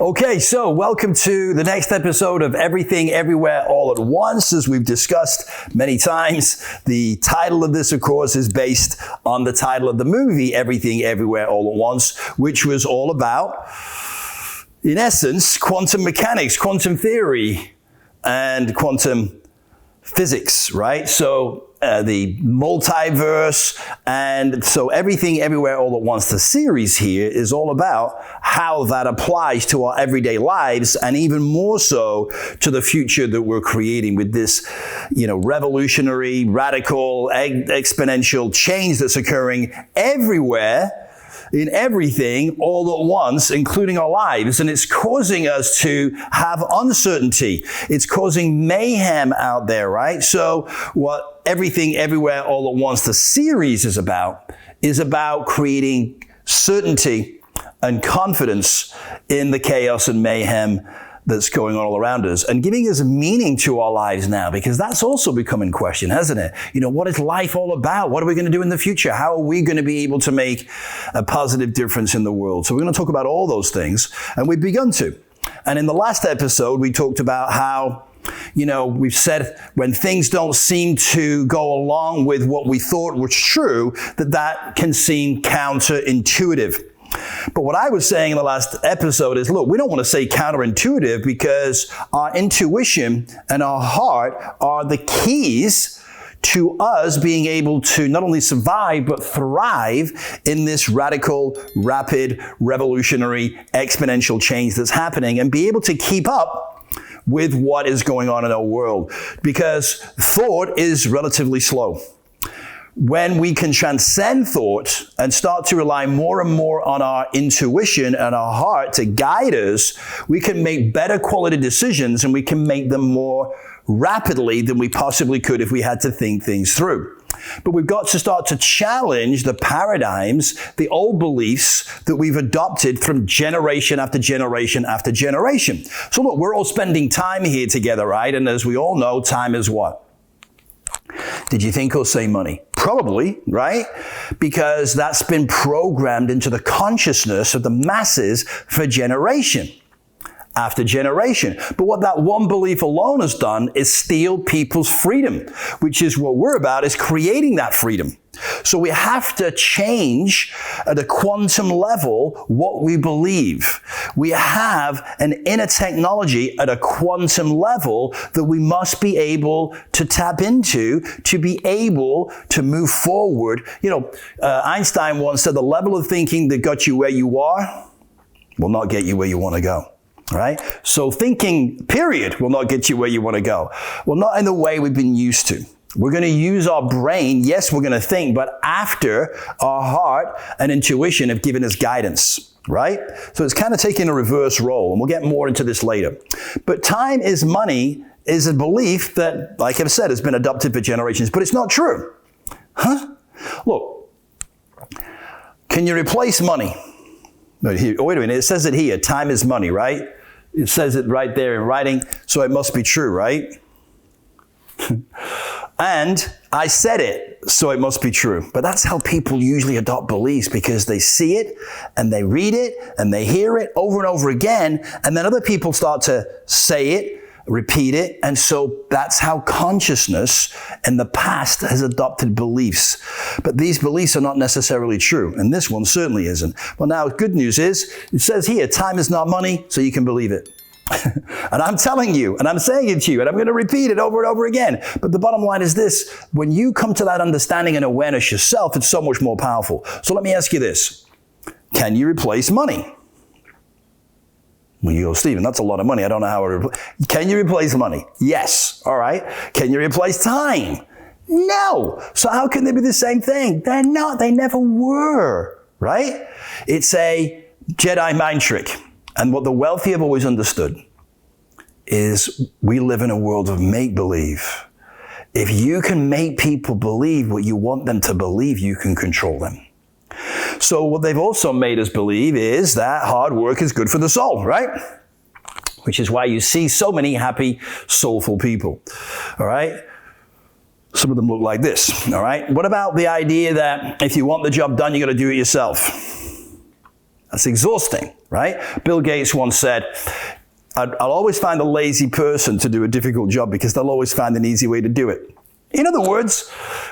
Okay, so welcome to the next episode of Everything Everywhere All at Once. As we've discussed many times, the title of this, of course, is based on the title of the movie, Everything Everywhere All at Once, which was all about, in essence, quantum mechanics, quantum theory, and quantum physics, right? So the multiverse, and so Everything Everywhere All at Once, the series here is all about how that applies to our everyday lives, and even more so to the future that we're creating with this, revolutionary, radical, exponential change that's occurring everywhere, in everything, all at once, including our lives. And it's causing us to have uncertainty. It's causing mayhem out there, right? So what Everything Everywhere All at Once, the series is about creating certainty and confidence in the chaos and mayhem that's going on all around us, and giving us meaning to our lives now, because that's also become in question, hasn't it? What is life all about? What are we going to do in the future? How are we going to be able to make a positive difference in the world? So we're going to talk about all those things, and we've begun to. And in the last episode, we talked about how, we've said when things don't seem to go along with what we thought was true, that can seem counterintuitive. But what I was saying in the last episode is, look, we don't want to say counterintuitive, because our intuition and our heart are the keys to us being able to not only survive, but thrive in this radical, rapid, revolutionary, exponential change that's happening, and be able to keep up with what is going on in our world. Because thought is relatively slow. When we can transcend thought and start to rely more and more on our intuition and our heart to guide us, we can make better quality decisions, and we can make them more rapidly than we possibly could if we had to think things through. But we've got to start to challenge the paradigms, the old beliefs that we've adopted from generation after generation after generation. So look, we're all spending time here together, right? And as we all know, time is what? Did you think or say money? Probably, right? Because that's been programmed into the consciousness of the masses for generation after generation. But what that one belief alone has done is steal people's freedom, which is what we're about, is creating that freedom. So we have to change at a quantum level what we believe. We have an inner technology at a quantum level that we must be able to tap into to be able to move forward. Einstein once said the level of thinking that got you where you are will not get you where you want to go. Right? So thinking, period, will not get you where you want to go. Well, not in the way we've been used to. We're going to use our brain. Yes, we're going to think, but after our heart and intuition have given us guidance, right? So it's kind of taking a reverse role, and we'll get more into this later. But time is money is a belief that, like I've said, has been adopted for generations, but it's not true. Huh? Look, can you replace money? Wait a minute, it says it here, time is money, right? It says it right there in writing, so it must be true, right? And I said it, so it must be true. But that's how people usually adopt beliefs, because they see it and they read it and they hear it over and over again, and then other people start to say it, repeat it, and so that's how consciousness in the past has adopted beliefs. But these beliefs are not necessarily true, and this one certainly isn't. Well, now, good news is, it says here, time is not money, so you can believe it. And I'm telling you, and I'm saying it to you, and I'm going to repeat it over and over again. But the bottom line is this: when you come to that understanding and awareness yourself, it's so much more powerful. So let me ask you this. Can you replace money? Well, you go, Stephen, that's a lot of money. I don't know how Can you replace money? Yes. All right. Can you replace time? No. So how can they be the same thing? They're not. They never were. Right? It's a Jedi mind trick. And what the wealthy have always understood is we live in a world of make-believe. If you can make people believe what you want them to believe, you can control them. So what they've also made us believe is that hard work is good for the soul, right? Which is why you see so many happy, soulful people, all right? Some of them look like this, all right? What about the idea that if you want the job done, you got to do it yourself? That's exhausting, right? Bill Gates once said, I'll always find a lazy person to do a difficult job because they'll always find an easy way to do it. In other words,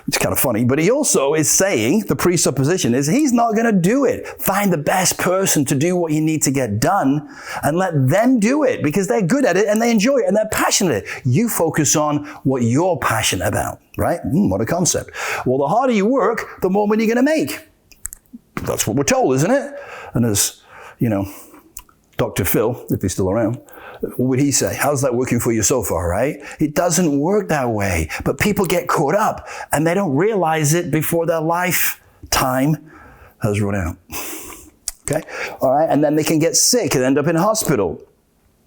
it's kind of funny, but he also is saying, the presupposition is he's not going to do it. Find the best person to do what you need to get done and let them do it because they're good at it and they enjoy it and they're passionate. You focus on what you're passionate about, right? What a concept. Well, the harder you work, the more money you're going to make. That's what we're told, isn't it? And as, Dr. Phil, if he's still around, what would he say? How's that working for you so far, right? It doesn't work that way. But people get caught up and they don't realize it before their lifetime has run out. Okay? All right. And then they can get sick and end up in hospital.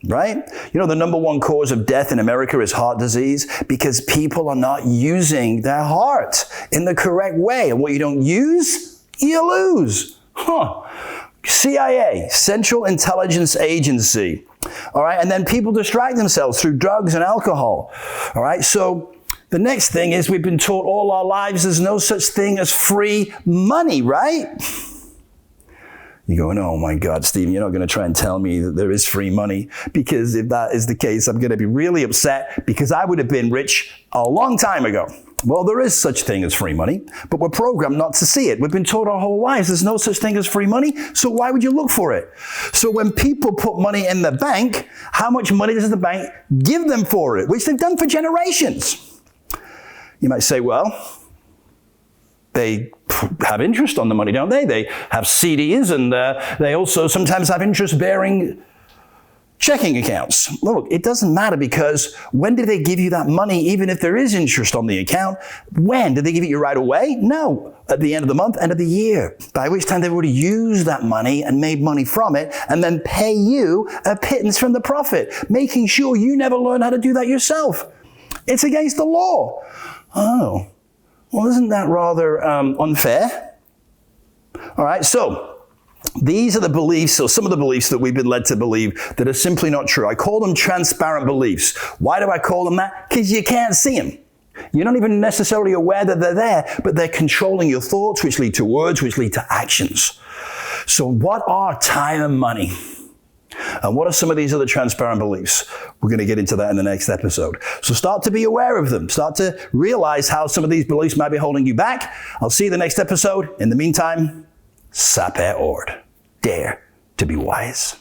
Right? The number one cause of death in America is heart disease because people are not using their heart in the correct way. And what you don't use, you lose. CIA, Central Intelligence Agency. All right. And then people distract themselves through drugs and alcohol. All right. So the next thing is we've been taught all our lives there's no such thing as free money, right? You're going, oh my God, Stephen, you're not going to try and tell me that there is free money, because if that is the case, I'm going to be really upset because I would have been rich a long time ago. Well, there is such thing as free money, but we're programmed not to see it. We've been taught our whole lives there's no such thing as free money, so why would you look for it? So when people put money in the bank, how much money does the bank give them for it, which they've done for generations? You might say, well, they have interest on the money, don't they? They have CDs and they also sometimes have interest-bearing checking accounts. Look, it doesn't matter because when did they give you that money, even if there is interest on the account? When? Did they give it you right away? No. At the end of the month, end of the year, by which time they've already used that money and made money from it and then pay you a pittance from the profit, making sure you never learn how to do that yourself. It's against the law. Oh, well, isn't that rather unfair? All right, so these are the beliefs, or some of the beliefs that we've been led to believe that are simply not true. I call them transparent beliefs. Why do I call them that? Because you can't see them. You're not even necessarily aware that they're there, but they're controlling your thoughts, which lead to words, which lead to actions. So what are time and money? And what are some of these other transparent beliefs? We're going to get into that in the next episode. So start to be aware of them. Start to realize how some of these beliefs might be holding you back. I'll see you in the next episode. In the meantime, sapere ord. Dare to be wise.